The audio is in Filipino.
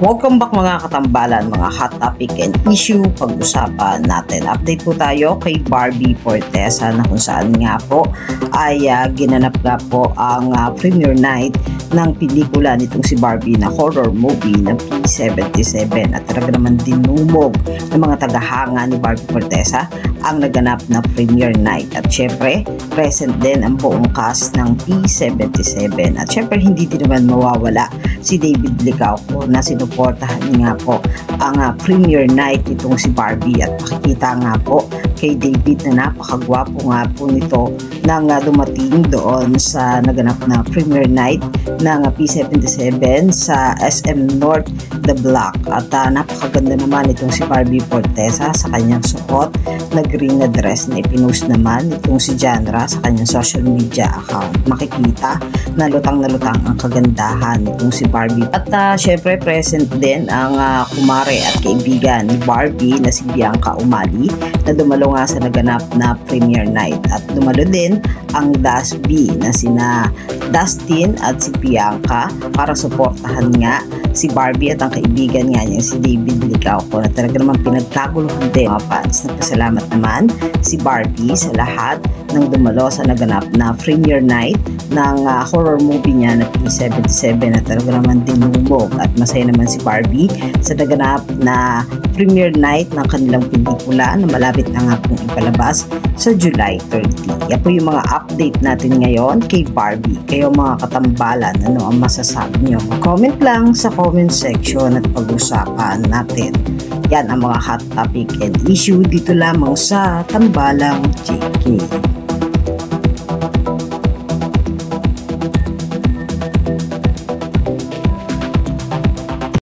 Welcome back mga katambalan, mga hot topic and issue pag-usapan natin. Update po tayo kay Barbie Fortesa na kung saan nga po ay ginanap nga po ang premiere night ng pelikula nitong si Barbie na horror movie ng P77 at talaga naman dinumog ng mga tagahanga ni Barbie Fortesa ang naganap na premiere night. At syempre, present din ang buong cast ng P77 at syempre hindi din naman mawawala si David Licauco na sinuportahan nga po ang premiere night nitong si Barbie at makikita nga po kay David na napakagwapo nga po nito nang dumating doon sa naganap na premiere night ng P77 sa SM North The Block at napakaganda naman itong si Barbie Fortesa sa kanyang suot na green na dress na ipinost naman itong si Janra sa kanyang social media account. Makikita na lutang ang kagandahan nitong si Barbie at syempre present din ang kumare at kaibigan ni Barbie na si Bianca Umali na dumalo nga sa naganap na premiere night at dumalo din ang Das B na sina Dustin at si Bianca para suportahan nga si Barbie at ang kaibigan nga niya si David Licauco na talaga naman pinagkaguluhan din mga fans. Nagpasalamat naman si Barbie sa lahat ng dumalo sa naganap na premiere night ng horror movie niya na P77 na talaga naman dinumog at masaya naman si Barbie sa naganap na premiere night ng kanilang pelikula na malapit na nga pong ipalabas sa July 30. Yan po yung mga update natin ngayon kay Barbie. Kayo mga katambalan, ano ang masasabi niyo? Comment lang sa comment section at pag-usapan natin. Yan ang mga hot topic and issue dito lamang sa Tambalang JK.